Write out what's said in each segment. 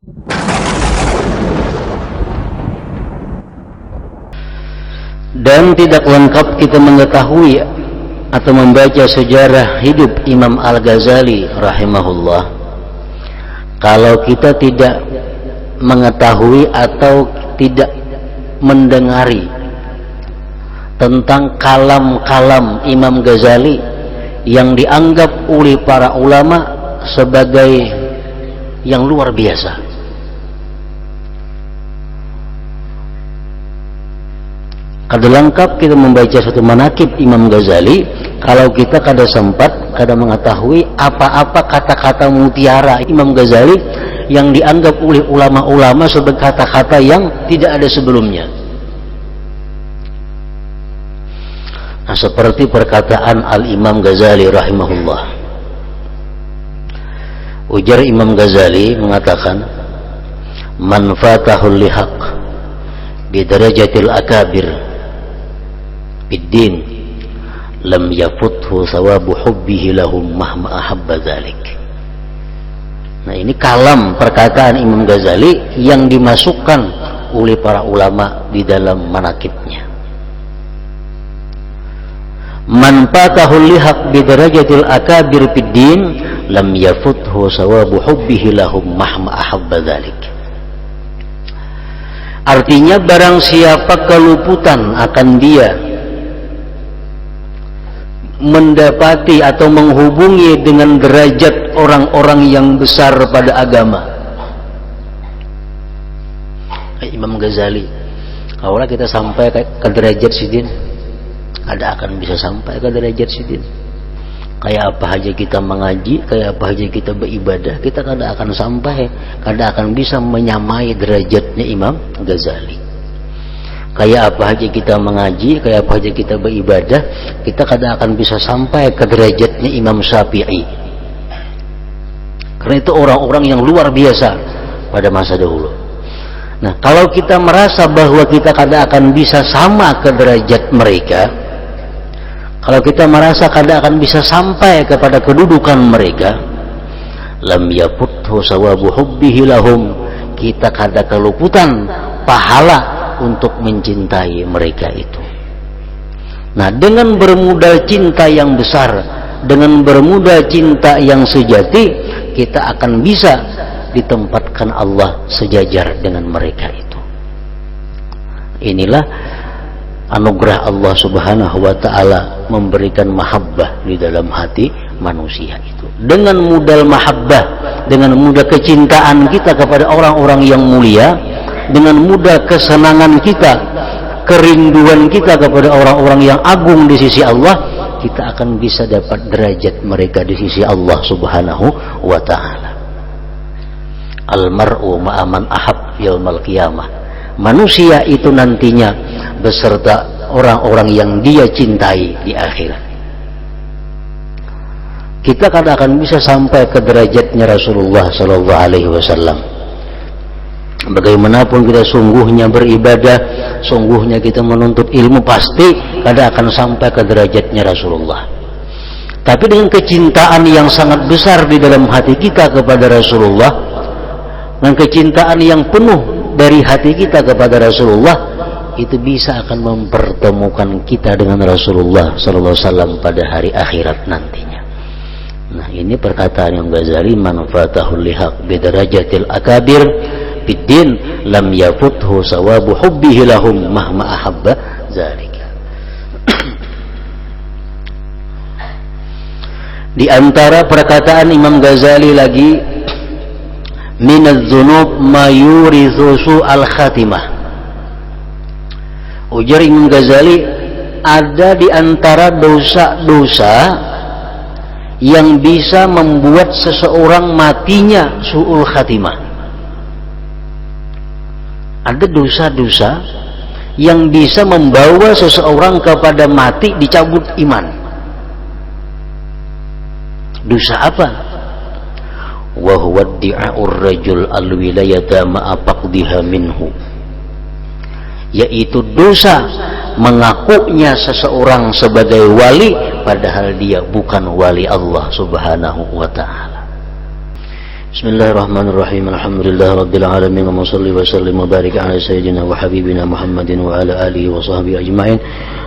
Dan tidak lengkap kita mengetahui atau membaca sejarah hidup Imam Al-Ghazali rahimahullah kalau kita tidak mengetahui atau tidak mendengari tentang kalam-kalam Imam Ghazali yang dianggap oleh para ulama sebagai yang luar biasa. Kada lengkap kita membaca satu manakib Imam Ghazali kalau kita kada sempat, kada mengetahui apa-apa kata-kata mutiara Imam Ghazali yang dianggap oleh ulama-ulama sebagai kata-kata yang tidak ada sebelumnya. Nah, seperti perkataan Al-Imam Ghazali rahimahullah. Ujar Imam Ghazali mengatakan, "Man fatahul lihaq bidarajatil akabir biddin lam yafuthu sawabu hubbihi lahum mahma ahabba dzalik." Nah, ini kalam perkataan Imam Ghazali yang dimasukkan oleh para ulama di dalam manakibnya. Man fatahul lihaq bidarajatil akabir biddin lam yafuthu sawabu hubbihi lahum mahma ahabba dzalik. Artinya barang siapa keluputan akan dia mendapati atau menghubungi dengan derajat orang-orang yang besar pada agama. Imam Ghazali, kalau kita sampai ke derajat sidin, ada akan bisa sampai ke derajat sidin. Kayak apa aja kita mengaji, kayak apa aja kita beribadah, kita kada akan sampai, kada akan bisa menyamai derajatnya Imam Ghazali. Kayak apa aja kita mengaji, kayak apa aja kita beribadah, kita kadang akan bisa sampai ke derajatnya Imam Syafi'i. Karena itu orang-orang yang luar biasa pada masa dahulu. Nah, kalau kita merasa bahwa kita kadang akan bisa sama ke derajat mereka, kalau kita merasa kadang akan bisa sampai kepada kedudukan mereka, lam yaputhu sawabu hubbihi lahum, kita kadang keluputan pahala untuk mencintai mereka itu. Nah, dengan bermodal cinta yang besar, dengan bermodal cinta yang sejati, kita akan bisa ditempatkan Allah sejajar dengan mereka itu. Inilah anugerah Allah Subhanahu wa ta'ala memberikan mahabbah di dalam hati manusia itu. Dengan modal mahabbah, dengan modal kecintaan kita kepada orang-orang yang mulia, dengan mudah kesenangan kita, kerinduan kita kepada orang-orang yang agung di sisi Allah, kita akan bisa dapat derajat mereka di sisi Allah Subhanahu wa ta'ala. Al-mar'u ma'aman ahab yaumal qiyamah. Manusia itu nantinya beserta orang-orang yang dia cintai di akhirat. Kita kadang akan bisa sampai ke derajatnya Rasulullah sallallahu alaihi wasallam. Bagaimanapun kita sungguhnya beribadah, sungguhnya kita menuntut ilmu, pasti kada akan sampai ke derajatnya Rasulullah. Tapi dengan kecintaan yang sangat besar di dalam hati kita kepada Rasulullah, dengan kecintaan yang penuh dari hati kita kepada Rasulullah, itu bisa akan mempertemukan kita dengan Rasulullah sallallahu alaihi wasallam pada hari akhirat nantinya. Nah, ini perkataan yang Ghazali, man fatahul lihaq bidarajatil akabir biddin lam yafuthu sawabu hubbihi lahum mahma ahabba zalika. Di antara perkataan Imam Ghazali lagi, minadz dzunub ma yurithu su'al khatimah. Ujar Imam Ghazali, ada di antara dosa-dosa yang bisa membuat seseorang matinya su'ul khatimah. Ada dosa-dosa yang bisa membawa seseorang kepada mati, dicabut iman. Dosa apa? Wa huwa iddi'a'ur rajul al-wilayata ma'a faqdiha minhu. Yaitu dosa mengakunya seseorang sebagai wali padahal dia bukan wali Allah Subhanahu wa ta'ala. Bismillahirrahmanirrahim. Alhamdulillahirabbil alamin wa shalli wa sallim wa barik ala sayyidina wa habibina Muhammadin wa ala alihi wa sahbihi ajma'in.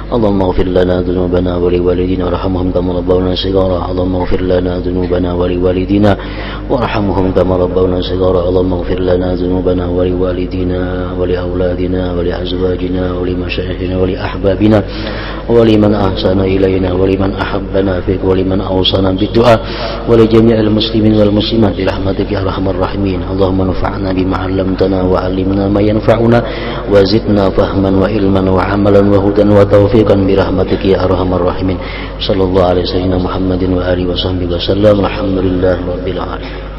Allahumma ighfir lana dhunubana wa liwalidina warhamhum kama rabbawna shighara. Allahumma ighfir lana dhunubana wa liwalidina warhamhum kama rabbawna shighara. Allahumma ighfir lana dhunubana wa liwalidina wa liauladina wa liazwajina wa limashayikhina wa liahbabina wa liman ahsana ilayna wa liman ahabbana fik wa liman awsana bid-du'a wa li jami'il muslimin wal muslimat bi rahmatika ya arhamar rahimin. Allahumma anfa'na bima 'allamtana wa 'allimna ma yanfa'una wa zidna fahman wa ilman wa 'amalan wa hudan wa tawfiqan bi rahmatika ya arhamar rahimin. Sallallahu alaihi wasallam Muhammadin wa alihi wa sahbihi wasallam. Alhamdulillahirabbil alamin.